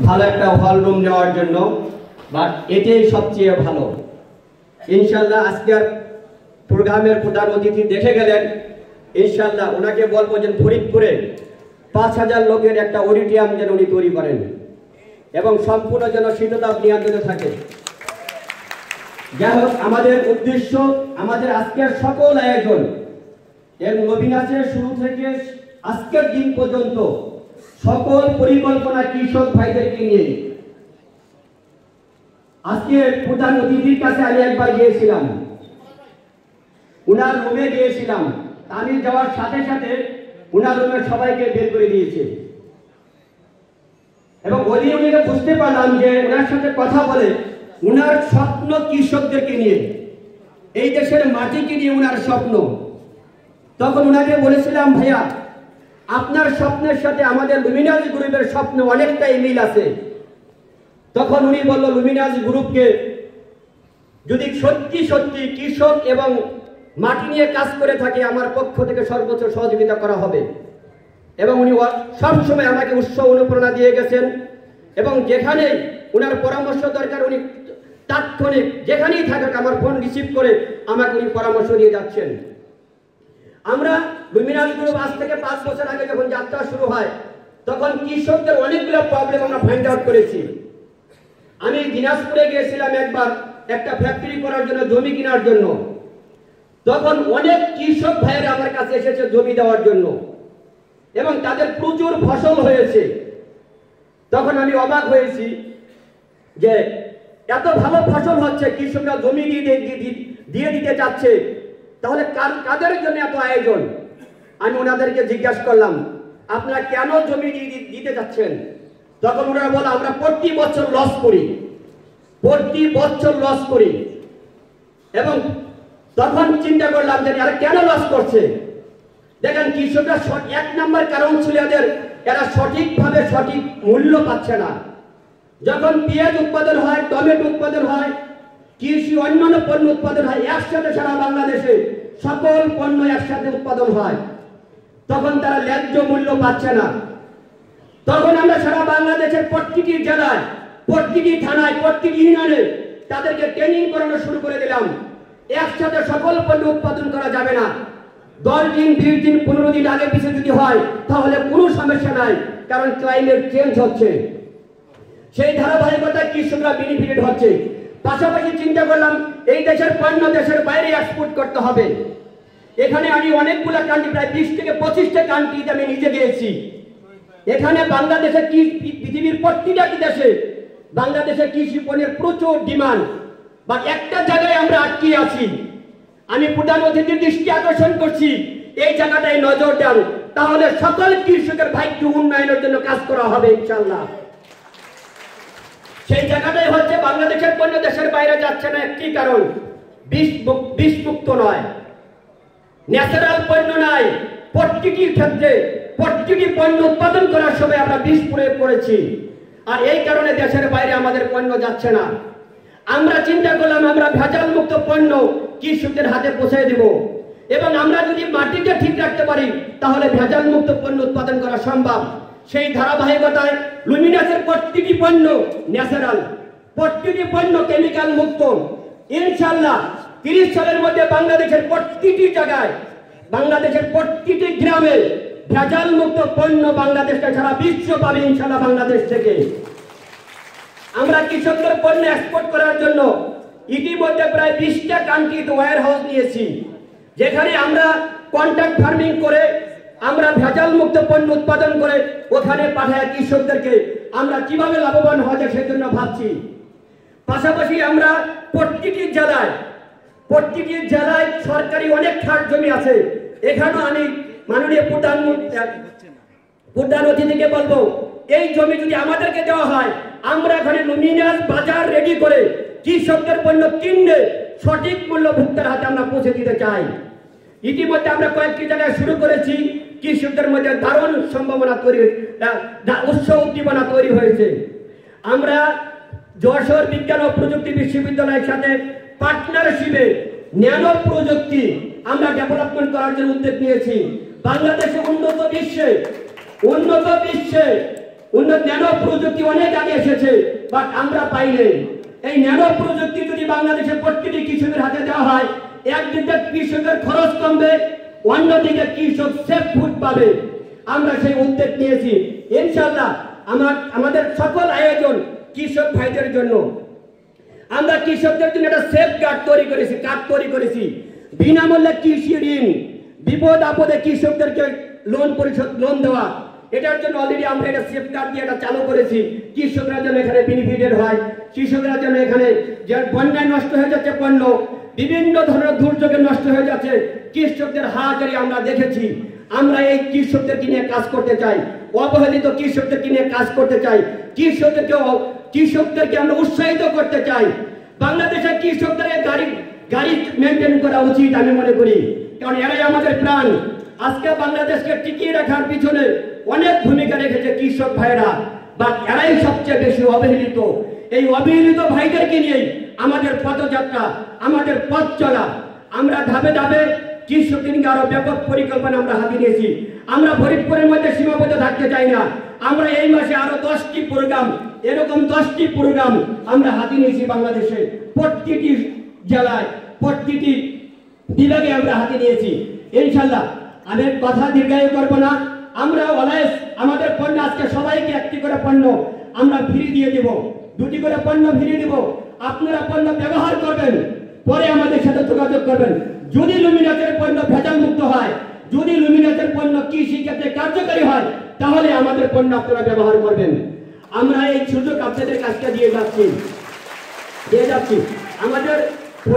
ভালো একটা hall room নেওয়ার জন্য, বাট এটাই সবচেয়ে ভালো। ইনশাল্লাহ আজকের প্রোগ্রামের প্রধান অতিথি দেখে গেলেন, ইনশাল্লাহ ওনাকে বলবো যে ফরিদপুরে 5000 লোকের একটা অডিটোরিয়াম যেন উনি তৈরি করেন এবং সম্পূর্ণ যেন শীততাপ নিয়ন্ত্রিত থাকে। যাই হোক, আমাদের উদ্দেশ্য, আমাদের আজকের সকল আয়োজন এর নবীনাথের শুরু থেকে আজকের দিন পর্যন্ত সকল পরিকল্পনা কৃষক ভাইদেরকে নিয়ে। আজকে প্রধান অতিথির কাছে আমি একবার গিয়েছিলাম, উনার রুমে গিয়েছিলাম, আমি যাওয়ার সাথে সাথে উনার রুমের সবাইকে বের করে দিয়েছে এবং উনিকে বুঝতে পারলাম যে ওনার সাথে কথা বলে উনার স্বপ্ন কৃষকদেরকে নিয়ে, এই দেশের মাটিকে নিয়ে উনার স্বপ্ন। তখন উনাকে বলেছিলাম, ভাইয়া আপনার স্বপ্নের সাথে আমাদের লুমিনাস গ্রুপের স্বপ্ন অনেকটাই মিল আছে। তখন উনি বলল, লুমিনাস গ্রুপকে যদি সত্যি সত্যি কৃষক এবং মাটি নিয়ে কাজ করে থাকে, আমার পক্ষ থেকে সর্বোচ্চ সহযোগিতা করা হবে। এবং উনি সবসময় আমাকে উৎসাহ অনুপ্রেরণা দিয়ে গেছেন এবং যেখানে উনার পরামর্শ দরকার উনি তাৎক্ষণিক যেখানেই থাকুক আমার ফোন রিসিভ করে আমাকে উনি পরামর্শ দিয়ে যাচ্ছেন। আমরা লুমিনাস গ্রুপ আজ থেকে 5 বছর আগে যখন যাত্রা শুরু হয় তখন কৃষকদের অনেকগুলো প্রবলেম আমরা ফাইন্ড আউট করেছি। আমি দিনাজপুরে গিয়েছিলাম একবার একটা ফ্যাক্টরি করার জন্য, জমি কেনার জন্য। তখন অনেক কৃষক ভাইয়েরা আমার কাছে এসেছে জমি দেওয়ার জন্য এবং তাদের প্রচুর ফসল হয়েছে। তখন আমি অবাক হয়েছি যে এত ভালো ফসল হচ্ছে, কৃষকরা জমি দিয়ে দিতে চাচ্ছে, তাহলে কাদের জন্য এত আয়োজন? আমি ওনাদেরকে জিজ্ঞাসা করলাম, আপনারা কেন জমি দিতে চাচ্ছেন? তখন ওনারা বলে, আমরা প্রতি বছর লস করি, প্রতি বছর লস করি। এবং তখন চিন্তা করলাম যে এরা কেন লস করছে। দেখেন, কৃষকরা 1 নম্বর কারণ ছিল এরা সঠিকভাবে সঠিক মূল্য পাচ্ছে না। যখন পেঁয়াজ উৎপাদন হয়, টমেটো উৎপাদন হয়, কৃষি অন্যান্য পণ্য উৎপাদন হয়, একসাথে সারা বাংলাদেশে সকল পণ্য একসাথে উৎপাদন হয়, তখন তারা ন্যায্য মূল্য পাচ্ছে না। তখন আমরা সারা বাংলাদেশের প্রতিটি জেলায়, প্রতিটি থানায়, প্রতিটি ইউনিয়নে তাদেরকে ট্রেনিং করানো শুরু করে দিলাম। একসাথে সকল পণ্য উৎপাদন করা যাবে না, 10 দিন, 20 দিন, 15 দিন আগে পিছিয়ে যদি হয় তাহলে কোনো সমস্যা নাই, কারণ ক্লাইমেট চেঞ্জ হচ্ছে। সেই ধারাবাহিকতায় কৃষকরা বেনিফিটেড হচ্ছে। পাশাপাশি চিন্তা করলাম এই দেশের পণ্য দেশের বাইরে এক্সপোর্ট করতে হবে। এখানে আমি অনেকগুলো কান্ট্রি, প্রায় 20 থেকে 25টা কান্ট্রিতে আমি নিজে গিয়েছি। এখানে বাংলাদেশে পৃথিবীর প্রতিটা দেশে বাংলাদেশে কৃষি পণ্যের প্রচুর ডিমান্ড, বা একটা জায়গায় আমরা আটকে আছি। আমি প্রধান অতিথির দৃষ্টি আকর্ষণ করছি, এই জায়গাটায় নজর দেন, তাহলে সকল কৃষকের ভাগ্য উন্নয়নের জন্য কাজ করা হবে ইনশাআল্লাহ। সেই জায়গাটাই হচ্ছে বাংলাদেশের পণ্য দেশের বাইরে যাচ্ছে না, একটি কারণ বিষ মুক্ত নয়, ন্যাচারাল পণ্য নাই। প্রতিটি ক্ষেত্রে প্রতিটি পণ্য উৎপাদন করার সময় আমরা বিষ প্রয়োগ করেছি, আর এই কারণে দেশের বাইরে আমাদের পণ্য যাচ্ছে না। আমরা চিন্তা করলাম আমরা ভেজাল মুক্ত পণ্য কৃষকদের হাতে পৌঁছে দেব, এবং আমরা যদি মাটিকে ঠিক রাখতে পারি তাহলে ভেজাল মুক্ত পণ্য উৎপাদন করা সম্ভব। সেই ধারাবাহিকতায় লুমিনাসের প্রতিটি পণ্য ন্যাচারাল, প্রতিটি পণ্য কেমিক্যাল মুক্ত। ইনশাআল্লাহ 30 সালের মধ্যে বাংলাদেশের প্রতিটি জায়গায়, বাংলাদেশের প্রতিটি গ্রামে ভেজাল মুক্ত পণ্য বাংলাদেশকে সারা বিশ্ব পাবে ইনশাআল্লাহ। বাংলাদেশ থেকে আমরা কৃষকদের পণ্য এক্সপোর্ট করার জন্য ইতিমধ্যে প্রায় 20টা কান্ট্রিতে ওয়্যার হাউস নিয়েছি, যেখানে আমরা কন্ট্রাক্ট ফার্মিং করে আমরা ভেজাল মুক্ত পণ্য উৎপাদন করে ওখানে পাঠায় কৃষকদেরকে আমরা কিভাবে লাভবান হওয়া যায় সেজন্য ভাবছি। পাশাপাশি আমরা প্রতিটি জেলায় সরকারি অনেক খাস জমি আছে, এখানেও আমি মাননীয় প্রধান অতিথিকে বলবো, এই জমি যদি আমাদেরকে দেওয়া হয় আমরা এখানে লুমিনাস বাজার রেডি করে কৃষকদের পণ্য কিনে সঠিক মূল্য ভোক্তার হাতে আমরা পৌঁছে দিতে চাই। ইতিমধ্যে আমরা কয়েকটি জায়গায় শুরু করেছি, কৃষকদের মধ্যে দারুণ সম্ভাবনা তৈরি, উৎসাহ উদ্দীপনা তৈরি হয়েছে। আমরা যশোর বিজ্ঞান ও প্রযুক্তি বিশ্ববিদ্যালয়ের সাথে পার্টনারশিপে ন্যানো প্রযুক্তি আমরা ডেভেলপমেন্ট করার জন্য উদ্যোগ নিয়েছি। বাংলাদেশে উন্নত বিশ্বে উন্নত ন্যানো প্রযুক্তি অনেক আগে এসেছে, বাট আমরা পাইনি। এই ন্যানো প্রযুক্তি যদি বাংলাদেশের প্রত্যেকটি কৃষকের হাতে দেওয়া হয়, একদিকে কৃষকের খরচ কমবে, অন্যদিকে কৃষক সেফ ফুড পাবে। আমরা সেই উদ্যোগ নিয়েছি। ইনশাআল্লাহ আমাদের সকল আয়োজন কৃষক ভাইদের জন্য। আমরা কৃষকদের জন্য একটা সেফ গার্ড তৈরি করেছি, কার্ড তৈরি করেছি। বিনামূল্যে কৃষি ঋণ, বিপদ আপদে কৃষকদেরকে লোন দেওয়া, এটার জন্য অলরেডি আমরা এটা সেফ গার্ড দিয়ে এটা চালু করেছি। কৃষকরা যেন এখানে বেনিফিটেড হয়, কৃষকরা যেন এখানে যে বন্যায় নষ্ট হয়ে যাচ্ছে পণ্য, বিভিন্ন ধরনের দুর্যোগে নষ্ট হয়ে যাচ্ছে, কৃষকদের হাজারি আমরা দেখেছি। আমরা এই কৃষকদেরকে নিয়ে কাজ করতে চাই, অবহেলিত কৃষকদেরকে নিয়ে কাজ করতে চাই, কৃষকদেরকে আমরা উৎসাহিত করতে চাই। বাংলাদেশের কৃষকদের গাড়ি মেনটেন করা উচিত আমি মনে করি, কারণ এরাই আমাদের প্রাণ। আজকে বাংলাদেশকে টিকিয়ে রাখার পিছনে অনেক ভূমিকা রেখেছে কৃষক ভাইরা, বা এরাই সবচেয়ে বেশি অবহেলিত। এই অবহেলিত ভাইদেরকে নিয়েই আমাদের পদযাত্রা, আমাদের পথ চলা। আমরা ধাপে ধাপে কৃষকদের নিয়ে আরো ব্যাপক পরিকল্পনা আমরা হাতে নিয়েছি। আমরা ফরিদপুরের মধ্যে সীমাবদ্ধ থাকতে চাই না। আমরা এই মাসে আরো 10টি প্রোগ্রাম, এরকম 10টি প্রোগ্রাম আমরা হাতে নিয়েছি বাংলাদেশে, প্রতিটি জেলায়, প্রতিটি বিভাগে আমরা হাতে নিয়েছি। ইনশাআল্লাহ আমি কথা দীর্ঘায়ু করবো না। আমরা অলওয়েজ আমাদের পণ্য, আজকে সবাইকে একটি করে পণ্য আমরা ফ্রি দিয়ে দেব, 2টি করে পণ্য ফ্রি দেব। আপনারা পণ্য ব্যবহার করবেন, পরে আমাদের সাথে যোগাযোগ করবেন। যদি লুমিনাসের পণ্য ভেজাল মুক্ত হয়, যদি লুমিনাসের পণ্য কৃষি ক্ষেত্রে কার্যকারী হয়, তাহলে আমাদের পণ্য আপনারা ব্যবহার করবেন। আমরা এই সুযোগ আপনাদের কাছে দিয়ে যাচ্ছি। আমাদের